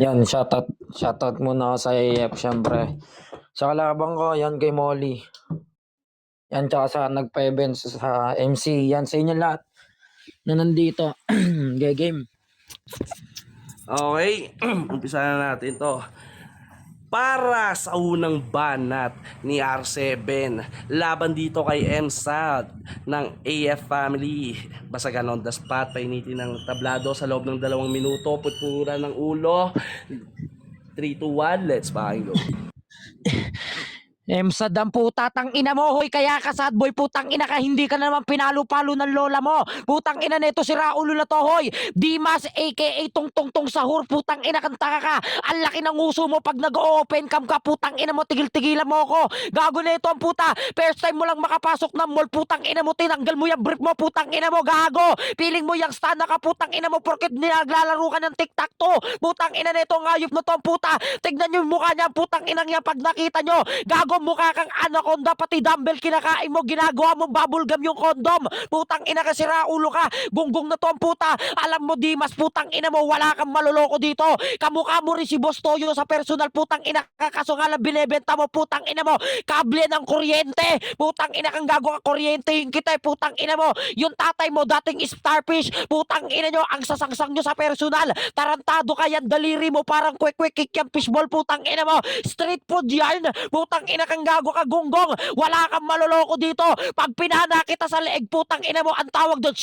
Yan, shoutout muna ako sa AF, syempre. Sa kalaban ko, yan kay Molly. Yan, tsaka sa nagpa-events sa MC. Yan, sa inyo lahat na nandito. Game. Okay, umpisa na natin to. Para sa unang banat ni R7 laban dito kay MSAD ng AF Family. Basagan on the spot, painitin ng tablado sa loob ng 2 minuto, putpura ng ulo. 3, 2, 1, let's fucking go. Emsa dam puta, tang ina mo, hoy, kaya ka sad boy, putang ina ka, hindi ka naman pinalo-palo ng lola mo. Putang ina nito si Raulo na to, hoy. Dimas aka tong sahur, putang ina kang taka ka. Ang laki ng uso mo pag nag-open cam ka, putang ina mo, tigil-tigilan mo ako. Gago na ito ang puta. First time mo lang makapasok ng mall, putang ina mo, tinanggal mo yung brief mo, putang ina mo, gago. Feeling mo yung stand ka, putang ina mo, porket naglalaro ka ng TikTok to. Putang ina nito, ngayop na to ang puta. Tignan nyo yung mukha niya, putang inang yan, pag nakita nyo, gago, mukha kang anaconda, pati dumbbell kinakain mo, ginagawa mo bubblegum yung kondom. Putang ina ka, sira ulo ka, gunggong na to ang puta. Alam mo, Dimas, putang ina mo, wala kang maloloko dito. Kamukha mo rin si Boss Toyo sa personal, putang ina ka, kaso nga lang binebenta mo, putang ina mo, kable ng kuryente. Putang ina kang gago ka, kuryente yung kita, putang ina mo. Yung tatay mo dating starfish, putang ina nyo, ang sasangsang nyo sa personal. Tarantado ka yan, daliri mo parang kwek-kwek kick yung fishball, putang ina mo. Street food yan, putang ina kang gago ka, gunggong. Wala kang maloloko dito. Pag pinana kita sa leeg, putang ina mo, ang tawag doon,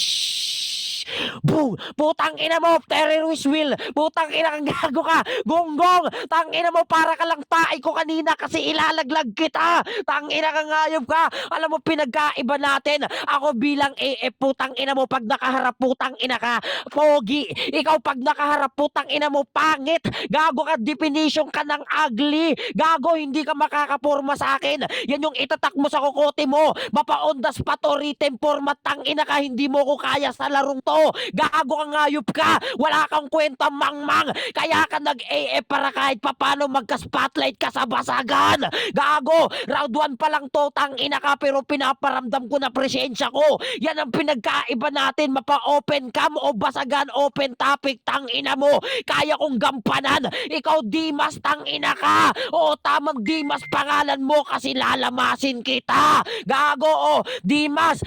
boom! Putang ina mo, terrorist wheel. Putang ina kang gago ka, gonggong. Tang ina mo, para ka lang tae ko kanina kasi ilalaglag kita. Tang ina kang ngayop ka. Alam mo, pinagkaiba natin. Ako bilang AF, putang ina mo, pag nakaharap, putang ina ka, pogi. Ikaw pag nakaharap, putang ina mo, pangit. Gago ka, definition ka ng ugly. Gago, hindi ka makakaporma sa akin. Yan yung itatak mo sa kokote mo. Mapa-on the spot o written format, tang ina ka, hindi mo ko kaya sa larong to. Gago kang ngayop ka. Wala kang kwenta, mangmang. Kaya ka nag-AF para kahit papano magka-spotlight ka sa basagan. Gago, round 1 pa lang to, tang ina ka, pero pinaparamdam ko na presensya ko. Yan ang pinagkaiba natin, mapa-open cam o basagan, open topic, tang ina mo. Kaya kong gampanan. Ikaw, Dimas, tang ina ka. O, tamang Dimas pangalan mo kasi lalamasin kita. Gago, o, Dimas,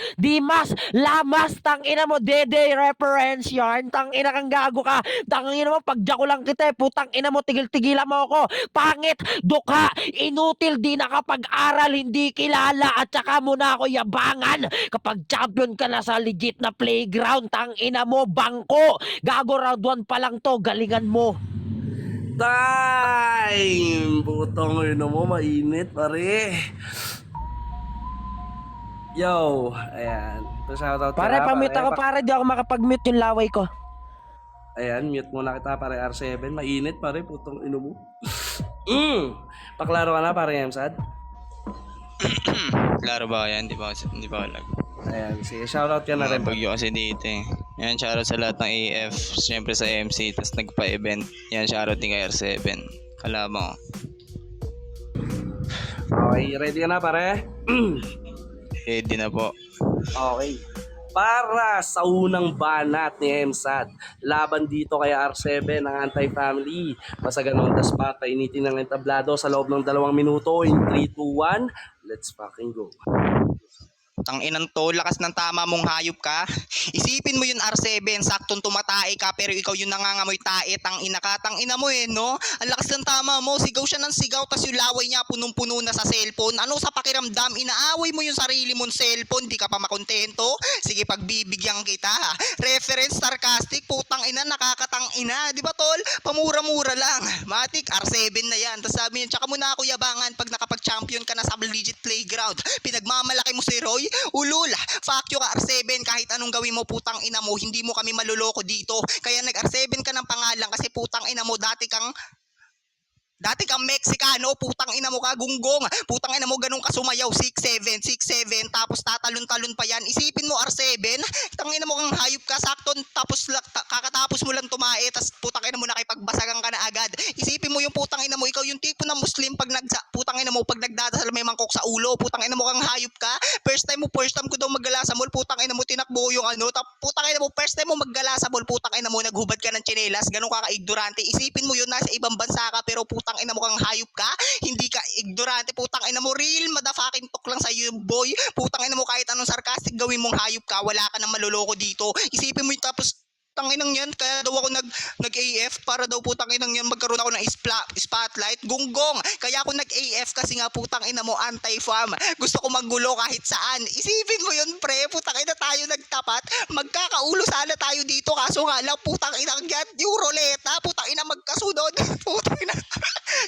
lamas, tang ina mo, dede reference yarn, tang ina kang gago ka, tang ina mo, pagdya ko lang kita, putang ina mo, tigil-tigilan mo ako, pangit, dukha, inutil, di nakapag-aral, hindi kilala, at saka mo na ako yabangan, kapag champion ka na sa legit na playground, tang ina mo, bangko, gago, round 1 pa lang to, galingan mo. Time! Putong ino mo, mainit pare. Yo, ayan. Ito shoutout ka Pare, na, pamute ako, pare, di ako makapag-mute yung laway ko. Ayan, mute muna kita pare R7. Mainit pare, putong ino mo. Paklaro ka na pare MSAD. Klaro ba yan? Hindi ba alam. Ayan, sige, shoutout ka na rin. Bagyo kasi dito eh. Yan, shoutout sa lahat ng AF. Siyempre sa MC, tapos nagpa-event. Yan, shoutout din kay R7. Kalabang. Okay, ready ka na pare? Ready na po. Okay. Para sa unang banat ni MSAD, laban dito kay R7 ng anti-family. Basagan on the spot, painitin ng entablado sa loob ng 2 minuto. In 3, 2, 1, let's fucking go. Tanginan to, lakas ng tama mong hayop ka. Isipin mo yun R7, saktong tumatae ka pero ikaw yung nangangamoy tae, tangina ka, tangina mo eh, no? Ang lakas ng tama mo, sigaw siya ng sigaw, tas yung laway niya punong-puno na sa cellphone. Ano sa pakiramdam, inaaway mo yung sarili mong cellphone, di ka pa makontento? Sige, pagbibigyan kita. Reference sarcastic, putang ina, nakakatang ina, di ba tol? Pamura-mura lang. Matik, R7 na yan. Tapos sabi niya, tsaka mo na ako yabangan pag nakapag-champion ka na sa legit playground. Pinagmamalaki mo si Roy, ulul, fuck you ka R7, kahit anong gawin mo putang ina mo, hindi mo kami maluloko dito. Kaya nag R7 ka ng pangalan kasi putang ina mo dati kang Mexicano, putang ina mo ka, gunggong. Putang ina mo, ganun ka sumayaw, 6'7", tapos tatalon-talon pa yan. Isipin mo, R7, putang ina mo kang hayop ka, sakton, tapos kakatapos mo lang tumae, tapos putang ina mo nakipagbasagan ka na agad. Isipin mo yung putang ina mo, ikaw yung tipo ng Muslim, pag putang ina ina mo, pag nagdadasal may mangkok sa ulo, putang ina mo kang hayop ka. First time ko daw maggala sa mall, putang ina mo, tinakbo ko yung ano, putang ina mo, first time mo maggala sa mall, putang ina mo, naghubad ka ng tsinelas, ganun ka ka-ignorante. Isipin mo yun, nasa ibang bansa ka, pero putang ina mo kang hayop ka, hindi ka ignorante, putang ina mo, real motherfucking talk lang sa'yo, boy. Putang ina mo, kahit anong sarcastic gawin mong hayop ka, wala ka nang maloloko dito. Isipin mo yung tapos tanginang yan, kaya daw ako nag-AF para daw putang inang yan magkaroon ako ng spotlight. Gunggong, kaya ako nag-AF kasi nga putang ina mo anti-fam. Gusto ko maggulo kahit saan. Isipin mo yun, pre, putang ina tayo nagtapat. Magkakaulo sana tayo dito, kaso nga lang putang ina yan, yung roleta, putang ina magkasunod. Putang ina,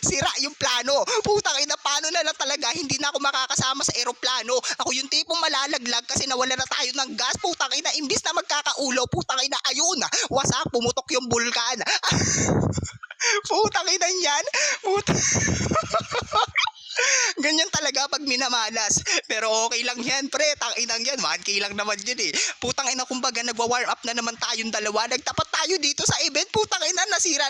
sira yung plano. Putang ina, paano na lang talaga, hindi na ako makakasama sa eroplano. Ako yung tipong malalaglag kasi nawala na tayo ng gas. Putang ina, imbis na magkakaulo, putang ina, ayun, wasak, pumutok yung bulkan. Putang ina yan. Ganyan talaga pag minamalas. Pero okay lang yan, pre. Tanginang yan. 1K lang naman yun eh. Putang ina, kumbaga nagwa-warm up na naman tayong dalawa. Nagtapat tayo dito sa event. Putang ina, sira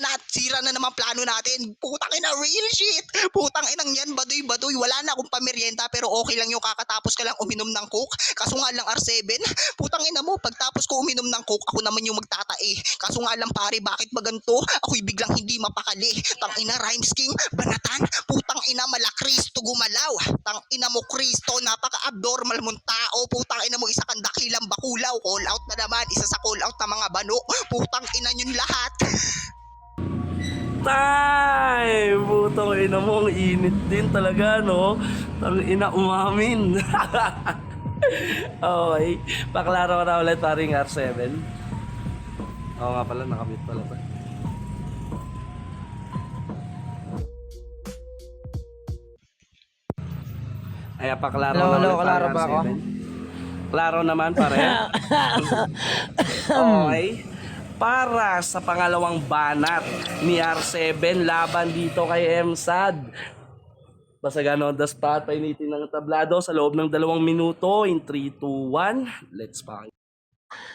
na naman plano natin. Putang ina, real shit. Putang inang yan, baduy-baduy. Wala na akong pamerienda, pero okay lang yung kakatapos ka lang uminom ng coke. Kaso nga lang R7, putang ina mo, pagtapos ko uminom ng coke, ako naman yung magtatae. Kaso nga lang pare, bakit ba ganito? Ako'y biglang hindi mapakali. Tang ina, Rhymes King, banatan. Putang ina, Kristo gumalaw. Tang ina mo, Kristo, napaka-abnormal mong tao. Putang ina mo, isa kang dakilang bakulaw. Call out na naman, isa sa call out na mga bano. Putang ina yun lahat. Time! Putang ina mo, ang init din talaga, no? Tang ina, umamin. Okay, paklaro ko na ulit paring R7. Oo nga pala, nakamute pala pa. Ay, paklaro na ulit klaro paring ba ako? R7. Klaro naman, pare. Okay. Para sa pangalawang banat ni R7 laban dito kay MSAD. Basagan on the spot, painitin ng tablado sa loob ng 2 minuto in 3, 2, 1. Let's pack.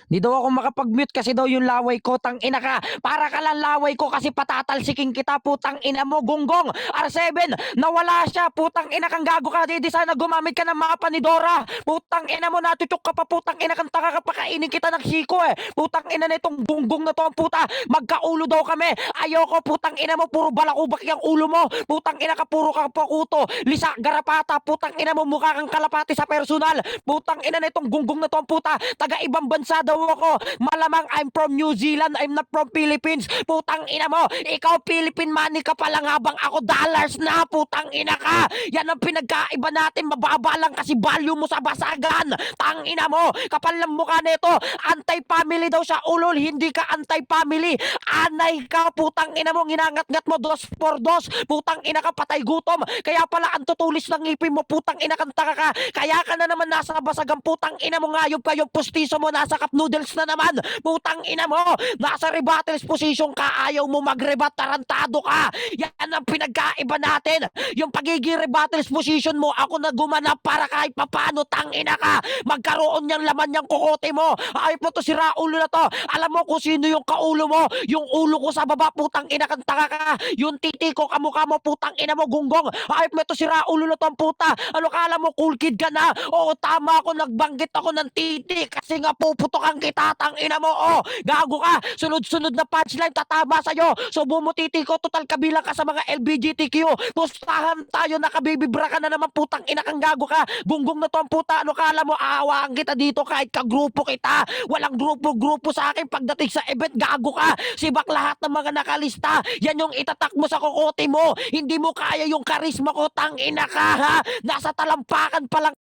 Di daw ako makapag-mute kasi daw yung laway ko, tang ina ka. Para ka lang laway ko kasi patatalsiking kita, putang ina mo, gunggong. R7, nawala siya, putang ina kang gago ka. Di sana gumamit ka ng mga panidora. Putang ina mo, natutok ka pa, putang ina kang taka ka, pakainin kita ng siko eh. Putang ina na itong gunggong na to, ang puta. Magkaulo daw kami. Ayoko, putang ina mo, puro balakubak yung ulo mo. Putang ina ka, puro ka pakuto. Lisa, garapata, putang ina mo, mukha kang kalapati sa personal. Putang ina na itong gunggong na to, ang puta. Taga ibang bansa daw ako. Malamang I'm from New Zealand, I'm not from Philippines. Putang ina mo, ikaw Philippine money ka pa lang habang ako dollars na, putang ina ka. Yan ang pinagkaiba natin, mababa lang kasi value mo sa basagan. Tang ina mo, kapal ng mukha nito. Anti-family daw siya, ulol, hindi ka anti-family. Anay ka, putang ina mo, ginangat-ngat mo 2 por 2. Putang ina ka, patay gutom. Kaya pala ang tutulis ng ngipin mo, putang ina kang taka ka. Kaya ka na naman nasa basagan, putang ina mo, ngayop ka, yung pustiso mo nasa cup noodles na naman. Putang ina mo, nasa rebattles position ka, ayaw mo mag-rebat, tarantado ka. Yan ang pinagkaiba natin. Yung pagiging rebattles position mo, ako na gumanap para kahit papano, tang ina ka. Magkaroon niyang laman niyang kukote mo. Ay po to, si Raulo na to. Alam mo kung sino yung kaulo mo. Yung ulo ko sa baba, putang ina kang taka ka. Yung titi ko, kamukha mo, putang ina mo, gunggong. Ay po to, si Raulo na to, ang puta. Ano kala mo, cool kid ka na? Oo, tama ako, nagbanggit ako ng titi kasi nga puputokan kita, tang ina mo. Oh, gago ka. Sunod-sunod na punchline tatama sa'yo. So bumutiti ko, total kabilang ka sa mga LGBTQ. Pustahan tayo, nakabibibra ka na naman, putang ina kang gago ka. Gunggong na to ang puta. Ano kala mo, aawaan kita dito kahit kagrupo kita. Walang grupo-grupo sa akin pagdating sa event, gago ka. Sibak lahat ng mga nakalista. Yan yung itatak mo sa kokote mo. Hindi mo kaya yung karisma ko, tang ina ka ha. Nasa talampakan pa lang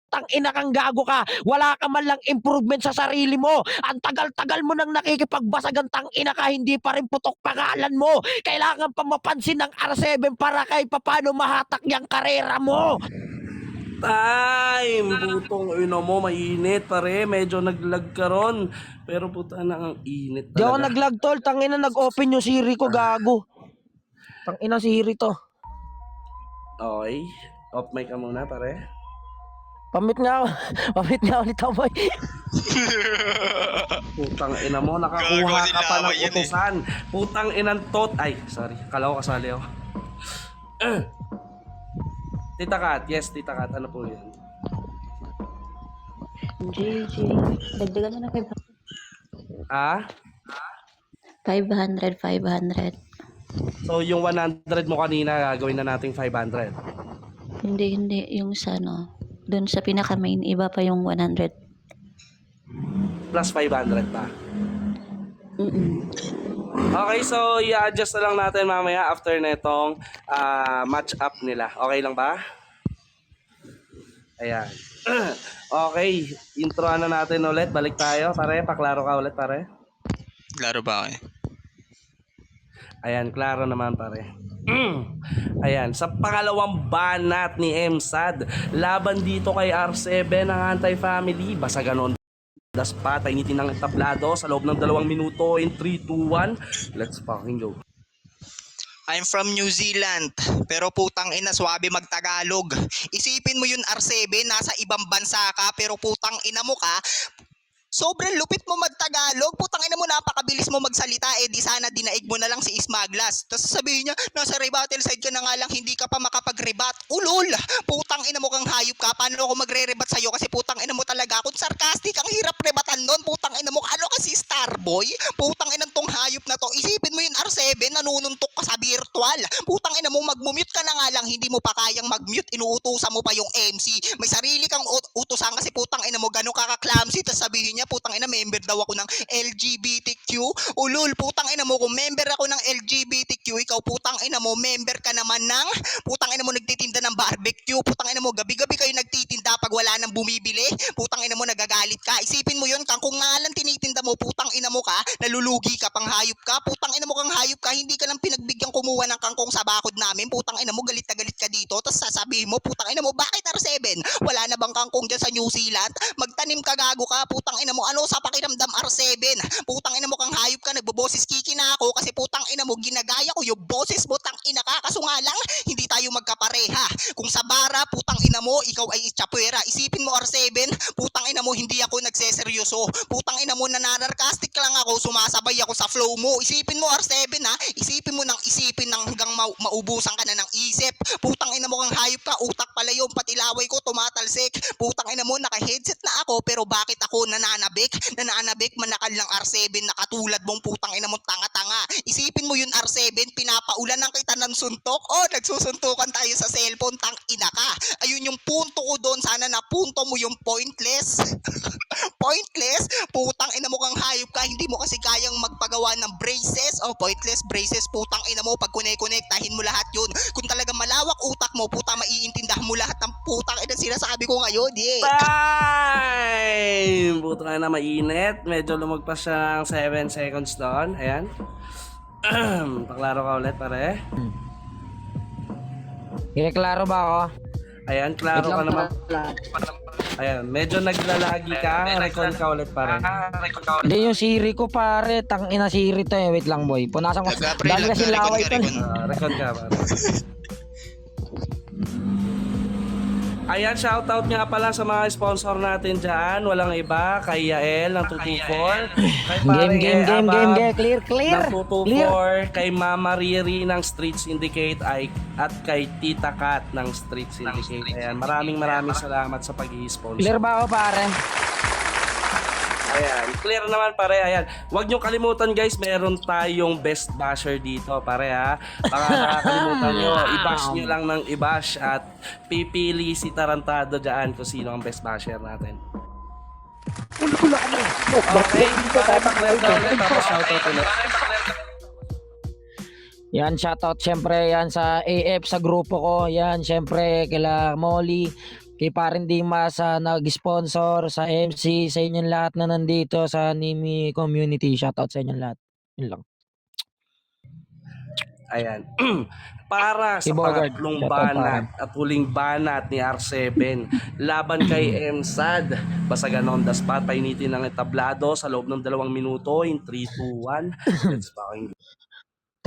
tang ina kang gago ka. Wala ka man lang improvement sa sarili mo. Ang tagal-tagal mo nang nakikipagbasagan, tang ina ka, hindi pa rin putok pangalan mo. Kailangan pa mapansin ng R7 para kahit papano mahatak yung karera mo. Time! Putong ino mo, mainit pare. Medyo naglag ka ron. Pero puta na, ang init Di ako talaga. naglag tol, tang ina nag-open yung Siri ko, gago. Tang ina Siri to. Okay. Off mic ka muna pare. Pamit nga ako. Pamit nga ulit ako, boy. Putang ina mo, Gago nakakuha si ka pa ng Laway yun eh. utusan. Putang inang tot. Ay, sorry. Kala ko kasali ako. Tita Kat, yes, Tita Kat. Ano po yun? JJ, dagdagan mo na 500. Ah? 500. So, yung 100 mo kanina, gagawin na nating 500. Hindi. Yung sa ano, doon sa pinaka-main, iba pa yung 100. Plus 500 pa. Okay, so i-adjust na lang natin mamaya after netong match up nila. Okay lang ba? Ayan. Okay, introan na natin ulit. Balik tayo, pare. Paklaro ka ulit, pare. Laro ba ako eh? Ayan, klaro naman, pare. Ayan, sa pangalawang banat ni MSAD, laban dito kay R7 ang anti-family. Basta ganon. Daspat, painitin ng tablado sa loob ng 2 minuto in 3, 2, 1. Let's fucking go. I'm from New Zealand, pero putang ina, swabe magtagalog. Isipin mo yun R7, nasa ibang bansa ka, pero putang ina mo ka, sobrang lupit mo magtagalog. Putang ina mo, napakabilis mo magsalita. Eh di sana dinaig mo na lang si Ismaglas. Tapos sabihin niya, nasa rebuttal side ka na nga lang, hindi ka pa makapag-rebat. Ulol! Putang ina mo kang hayop ka. Paano ako magre-rebat sa'yo? Kasi putang ina mo talaga. Kung sarcastic, ang hirap rebatan nun. Putang ina mo, ano kasi Starboy? Putang ina tong hayop na to. Isipin mo yun R7, nanununtok ka sa virtual. Putang ina mo, mag-mute ka na nga lang, hindi mo pa kayang mag-mute. Inuutusan mo pa yung MC. May sarili kang utusan kasi putang ina mo, gano'n ka ka-clumsy. Tapos sabihin niya, putang ina, member daw ako ng LGBTQ. Ulul, putang ina mo, kung member ako ng LGBTQ, ikaw putang ina mo, member ka naman ng, putang ina mo, nagtitinda ng barbecue. Putang ina mo, gabi-gabi kayo nagtitinda pag wala nang bumibili. Putang ina mo, nagagalit ka. Isipin mo yun, kung nga lang tinitinda mo, putang ina mo ka, nalulugi ka, pang hayop ka. Putang ina mo kang hayop ka, hindi ka lang pinagbigyan kumuha ng kangkong sa bakod namin. Putang ina mo, galit na galit ka dito. Tapos sasabihin mo, putang ina mo, bakit R7? Wala na bang kangkong dyan sa New Zealand? Magtanim ka, gago ka. Putang ina mo, ano sa pakiramdam R7? Putang ina mo kang hayop ka, nagboboses kiki na ako kasi putang ina mo, ginagaya ko yung boses mo, tang ina ka. Kaso nga lang, hindi tayo magkapareha. Kung sa bara, putang ina mo, ikaw ay chapwera. Isipin mo R7, putang ina mo, hindi ako nagseseryoso. Putang ina mo, nananarkastic lang ako, sumasabay ako sa flow mo. Isipin mo R7 ha, isipin mo nang isipin nang hanggang maubusan ka na ng isip. Putang ina mo kang hayop ka, utak pala yung patilaway ko tumatalsik. Putang ina mo, naka-headset na ako, pero bakit ako nananabik? Nananabik, manakal ng R7 na katulad mong putang ina mong tanga-tanga. Isipin mo yun R7, pinapaulan ng kita ng suntok. Oh, nagsusuntukan tayo sa cellphone, tang ina ka. Ayun yung punto ko doon, sana na punto mo yung pointless. Pointless? Putang ina mo kang hayop ka, hindi mo kasi kayang magpagawa ng braces. Oh, pointless braces, putang ina mo, pag kunek-konektahin mo lahat yun. Kung talaga malawak utak mo, putang maiintindihan mo lahat ng putang ina sinasabi ko ngayon, yeah. Time! Buto na mainit. Medyo lumagpas siya ng 7 seconds doon. Ayan. Paklaro ka ulit, pare. Klaro ba ako? Ayan, klaro ka naman. Ayan, medyo naglalagi ka. Recon ka ulit, pare. Hindi yung Siri ko pare, tang ina Siri to eh. Wait lang boy. Punasan ko. Pre, Dami kasi laway to. Recon ka, pare. Ayan, shoutout nga pala sa mga sponsor natin dyan. Walang iba, kay Yael ng 224. Kay paring Game. Clear. ng 224. Kay Mama Riri ng Street Syndicate at kay Tita Kat ng Street Syndicate. Ayan, maraming salamat sa pag-i-sponsor. Clear ba ako pare? Ayan, clear naman pare. Ayan, huwag nyo kalimutan guys, meron tayong best basher dito pare ha. Baka nakakalimutan nyo, i-bash nyo lang ng i-bash at pipili si Tarantado dyan kung sino ang best basher natin. Okay, pare, pa-clear ka ulit, tapos shoutout ulit. Yan, shoutout syempre yan sa AF sa grupo ko. Yan, syempre kila Molly, kay Parin Dima sa nag-sponsor, sa MC, sa inyong lahat na nandito sa Nimi community. Shoutout sa inyong lahat. Yun lang. Ayan. Para sa Si Bogart. pangatlong Shoutout, banat at huling banat ni R7 laban kay MSAD. Basta ganon, daspat, painitin ng etablado sa loob ng 2 minuto in 3, 2, 1. Let's fucking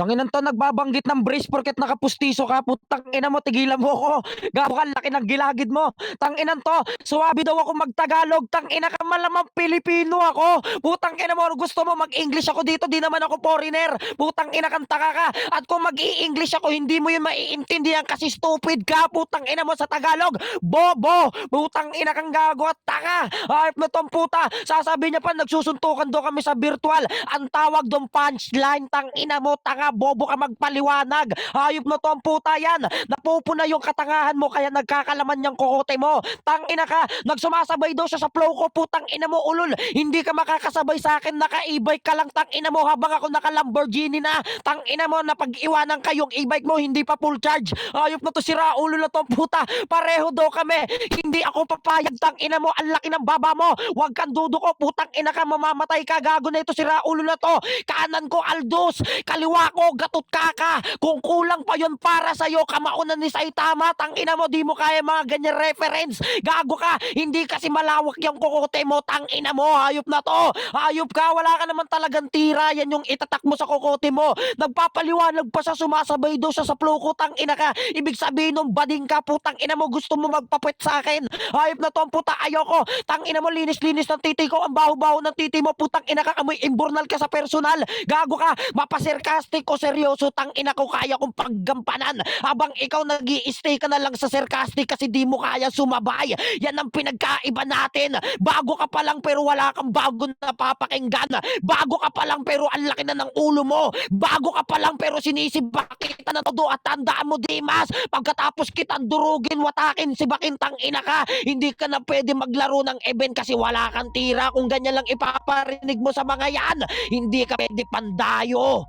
Tanginan to, nagbabanggit ng brace porket nakapustiso ka. Putang ina mo, tigilan mo ako. Gago ka, laki ng gilagid mo. Tanginan to, suwabi daw ako magtagalog. Tangina ka, malamang Pilipino ako. Putang ina mo, gusto mo mag-English ako dito, di naman ako foreigner. Putang ina kang taka ka. At kung mag-i-English ako, hindi mo yun maiintindihan kasi stupid ka. Putang ina mo sa Tagalog. Bobo. Putang ina kang gago at taka. Ayop na tong puta. Sasabi niya pa, nagsusuntukan daw kami sa virtual. Ang tawag doon punchline. Tang ina mo, tanga. Bobo ka magpaliwanag. Ayop na tong puta yan. Napupuna yung katangahan mo kaya nagkakalaman yung kokote mo. Tang ina ka. Nagsumasabay daw siya sa flow ko. Putang ina mo, ulol. Hindi ka makakasabay sa akin. Naka-e-bike ka lang. Tang ina mo habang ako naka-Lamborghini na. Tang ina mo, napag-iwanan ka yung e-bike mo. Hindi pa full charge. Ayop na to, sira ulo na tong puta. Pareho daw kami. Hindi ako papayag. Tang ina mo, ang laki ng baba mo. Huwag kang duduko. Putang ina ka, mamamatay ka. Gago na ito, sira ulo na to. Kanan ko Aldous. Kaliwa ko gatot kaka. Kung kulang pa yon para sa'yo, kamaunan ni Saitama. Tang ina mo, di mo kaya mga ganyan reference. Gago ka. Hindi kasi malawak yung kokote mo. Tang ina mo, hayop na to. Hayop ka, wala ka naman talagang tira. Yan yung itatak mo sa kokote mo. Nagpapaliwanag pa siya, sumasabay daw siya sa flow ko. Tang ina ka. Ibig sabihin nung bading ka, putang ina mo, gusto mo magpapwet sa akin. Hayop na to ang puta, ayoko. Tang ina mo, linis-linis ng titi ko. Ang baho-baho ng titi mo, putang ina ka, amoy imbornal ka sa personal. Gago ka, mapasarcastic o seryoso. Tang ina ko, kaya kong paggampanan. Habang ikaw nag-i-stay ka na lang sa sarcastic kasi di mo kaya sumabay. Yan ang pinagkaiba natin. Bago ka pa lang pero wala kang bago na papakinggan. Bago ka pa lang pero ang laki na ng ulo mo. Bago ka pa lang pero sinisibak kita na todo at tandaan mo, Dimas. Pagkatapos kitang durugin, watakin, sibakin, tang ina ka. Hindi ka na pwede maglaro ng event kasi wala kang tira. Kung ganyan lang ipaparinig mo sa mga yan, hindi ka pwede pandayo.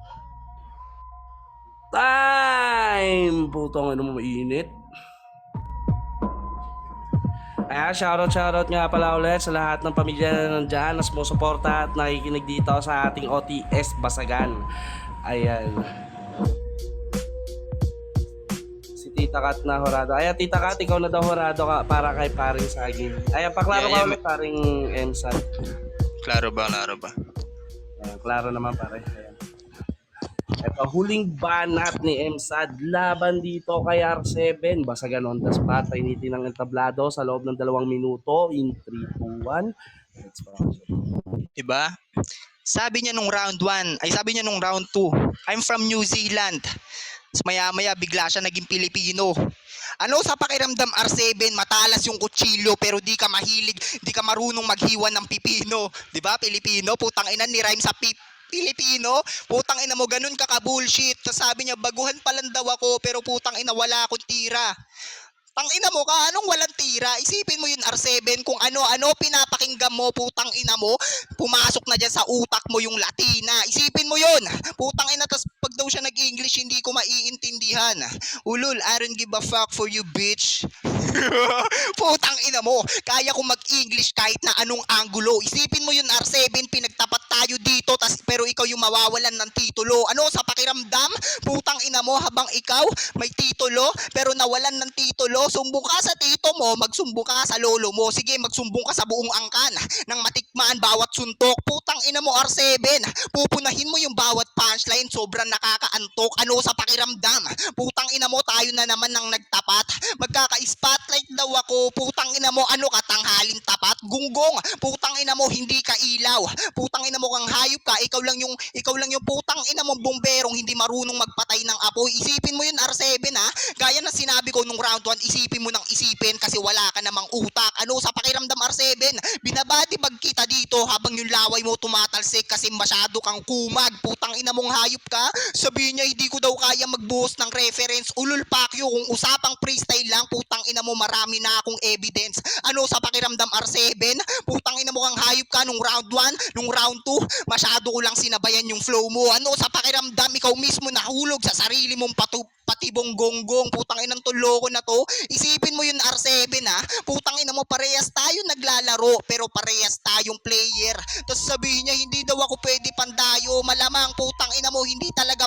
Time! Putong ano mo, mainit. Ayan, shoutout nga pala ulit sa lahat ng pamilya na nandyan na sumusuporta at nakikinig dito sa ating OTS Basagan. Ayan. Si Tita Kat na horado. Ayan, Tita Kat, ikaw na daw horado ka para kay paring saging. Ayan, paklaro ka ulit paring Emsad. Klaro ba? Ayan, klaro naman pare. Ayan. Ito, huling banat ni Emsad laban dito kay R7. Basagan on the spot. Painitin ng entablado sa loob ng 2 minuto in 3, 2, 1. Let's go. Diba? Sabi niya nung round 2, I'm from New Zealand. Tapos maya-maya bigla siya naging Pilipino. Ano sa pakiramdam R7, matalas yung kutsilyo pero di ka mahilig, di ka marunong maghiwa ng pipino. Diba? Pilipino, putang ina ni rhyme sa Pilipino, putang ina mo, ganun ka ka-bullshit. Tapos sabi niya, baguhan pa lang daw ako, pero putang ina, wala akong tira. Tang ina mo ka, anong walang tira? Isipin mo yun R7, kung ano-ano pinapakinggan mo, putang ina mo, pumasok na dyan sa utak mo yung Latina. Isipin mo yun, putang ina, tas pag daw siya nag-English, hindi ko maiintindihan. Ulul, I don't give a fuck for you, bitch. Putang ina mo, kaya kong mag-English kahit na anong angulo. Isipin mo yun R7, pinagtapat tayo dito, pero ikaw yung mawawalan ng titulo. Ano sa pakiramdam? Putang ina mo, habang ikaw may titulo, pero nawalan ng titulo, sumbong ka sa tito mo, magsumbong ka sa lolo mo. Sige, magsumbong ka sa buong angkan nang matikmaan bawat suntok. Putang ina mo R7, pupunahin mo yung bawat punchline, sobrang nakakaantok. Ano sa pakiramdam? Putang ina mo, tayo na naman nang nagtapat. Magkaka-spotlight daw ako. Putang ina mo, ano ka, tanghalin tapat? Gunggong, putang ina mo, hindi ka ilaw. Putang ina mo kang hayop ka. Ikaw lang yung putang ina mo bomberong hindi marunong magpatay ng apoy. Isipin mo yun R7 ha. Gaya na sinabi ko nung round 1, isipin mo nang isipin kasi wala ka namang utak. Ano sa pakiramdam R7? Binabadibag kita dito habang yung laway mo tumatalsik kasi masyado kang kumag. Putang ina mong hayop ka. Sabihin niya hindi ko daw kaya magbuhos ng reference. Ulul pakyo, kung usapang freestyle lang, putang ina mo, marami na akong evidence. Ano sa pakiramdam R7? Putang ina mo kang hayop ka nung round 1, nung round 2, masyado ko lang sinabayan yung flow mo. Ano sa pakiramdam, ikaw mismo nahulog sa sarili mong patibong gonggong. Putang inang tuloko na to. Isipin mo yun R7 ha. Putang ina mo, parehas tayo naglalaro pero parehas tayong player. Tapos sabihin niya hindi daw ako pwede pandayo. Malamang putang ina mo, hindi talaga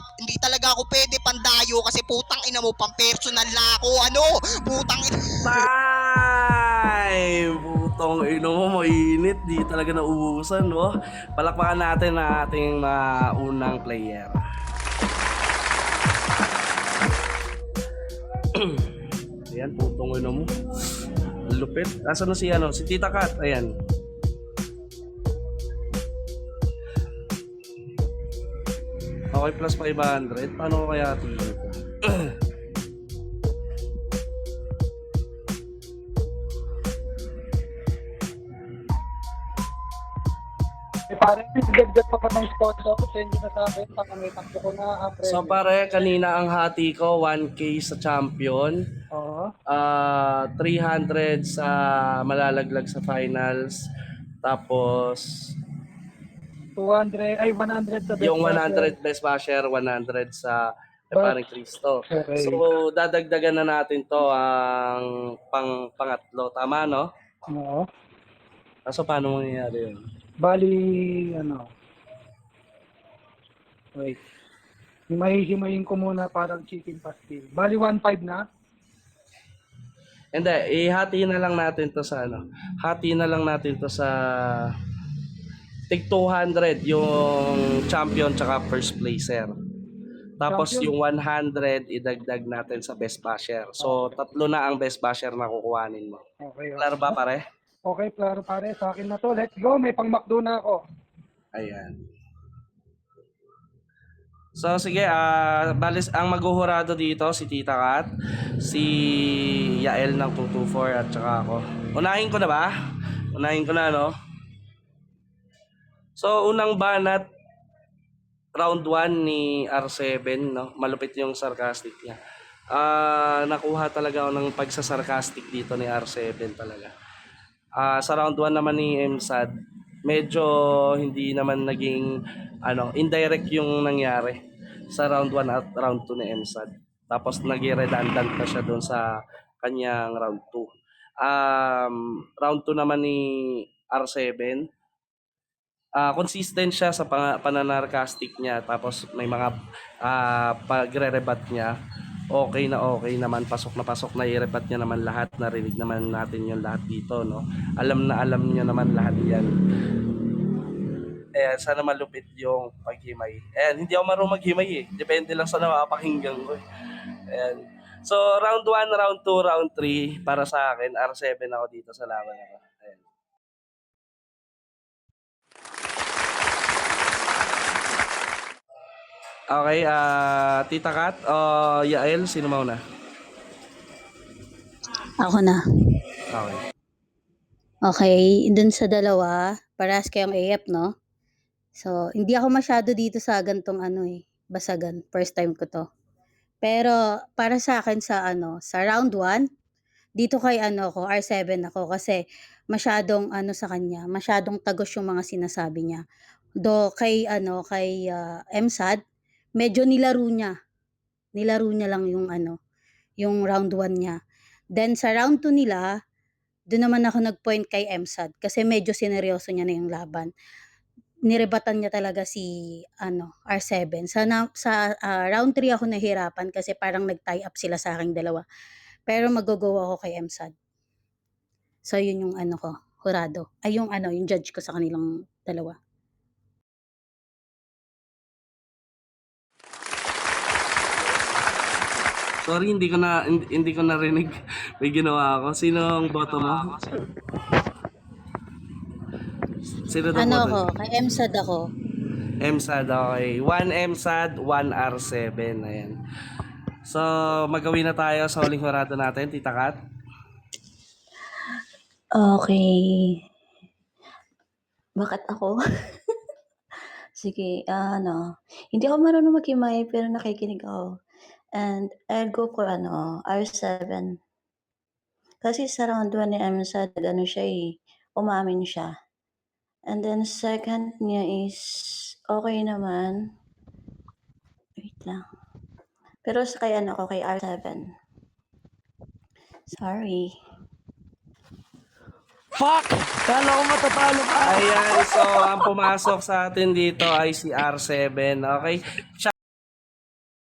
ako pwede pandayo kasi putang ina mo, pang-personal na ako. Ano? Putang ina. Time! Putong ino mo, mainit. Di talaga naubusan, no? Palakpakan natin ang ating unang player. Ayan, putong ino mo. Ang lupit. Asan na si si Tita Kat? Ayan. Okay, plus 500. Paano ko kaya ito? Parang nagdagdag pa ng sponsor, send nyo na sa akin, baka may takbo ko na ang So premium. pare, kanina ang hati ko, 1K sa champion. Oo. 300 sa malalaglag sa finals. Tapos 200, ay 100 sa best yung basher. 100 best basher, 100 sa But- parang Cristo. Okay. So dadagdagan na natin to ang pangatlo. Tama, no? Oo. Kaso paano mangyayari yun? Bali, wait. Himahihimayin ko muna parang chicken pastil. Bali 1.5 na. Hindi, ihati na lang natin to sa Hati na lang natin to sa tig 200 yung champion tsaka first placer. Tapos Champion? yung 100 idagdag natin sa best basher. So tatlo na ang best basher na kukuhanin mo. Okay. Klaro ba pare? Okay, klaro pare. Sa akin na to. Let's go. May pang McDo na ako. Ayan. So sige, balis ang maghuhurado dito si Tita Kat, si Yael ng 224 at saka ako. Unahin ko na ba? Unahin ko na, no? So unang banat, round 1 ni R7, no? Malupit yung sarcastic niya. Nakuha talaga ako ng pagsasarcastic dito ni R7 talaga. Sa round 1 naman ni MSAD, medyo hindi naman naging indirect yung nangyari sa round 1 at round 2 ni MSAD. Tapos naging redundant na siya doon sa kanyang round 2. Round 2 naman ni R7, consistent siya sa pananarcastic niya, tapos may mga pagre-rebat niya. Okay naman, pasok na i-rebat niya naman lahat, narinig naman natin yung lahat dito, no? Alam niya naman lahat yan. Sana malupit yung paghimay. Hindi ako marunong maghimay eh. Depende lang sa napapakinggan ko eh. So round 1, round 2, round 3 para sa akin, R7 ako dito sa laban ako. Ayan. Okay, Tita Kat o Yael, sino mauna? Ako na. Okay. Okay, dun sa dalawa, parehas kayong AF, no? So, hindi ako masyado dito sa gantong basagan. First time ko to. Pero, para sa akin sa round 1, dito kay ko, R7 ako kasi masyadong sa kanya, masyadong tagos yung mga sinasabi niya. Do kay MSAD, medyo nilaro niya. Nilaro niya lang yung round 1 niya. Then sa round 2 nila, doon naman ako nag-point kay MSAD kasi medyo sineryoso niya na yung laban. Nirebatan niya talaga si R7. Sa round 3 ako nahirapan kasi parang nag-tie up sila sa aking dalawa. Pero mag-go ako kay MSAD. So yun yung ko, hurado. Ay yung judge ko sa kanilang dalawa. Sorry, hindi ko narinig. May ginawa ako. Sino ang boto mo? Sino daw boto? Ako, kay MSAD ako. MSAD, okay. 1 MSAD, 1 R7. Ayan. So, magawin na tayo sa huling hurado natin, Tita Kat. Okay. Bakit ako? Sige, hindi ako marunong maghimay pero nakikinig ako. And I'll go for R7. Kasi sa round 1 ni MSAD, siya umamin siya. And then second niya is okay naman. Wait lang. Pero sa kay kay R7. Sorry. Fuck! Kala ko matatalo ka. Ayan, so ang pumasok sa atin dito ay si R7. Okay?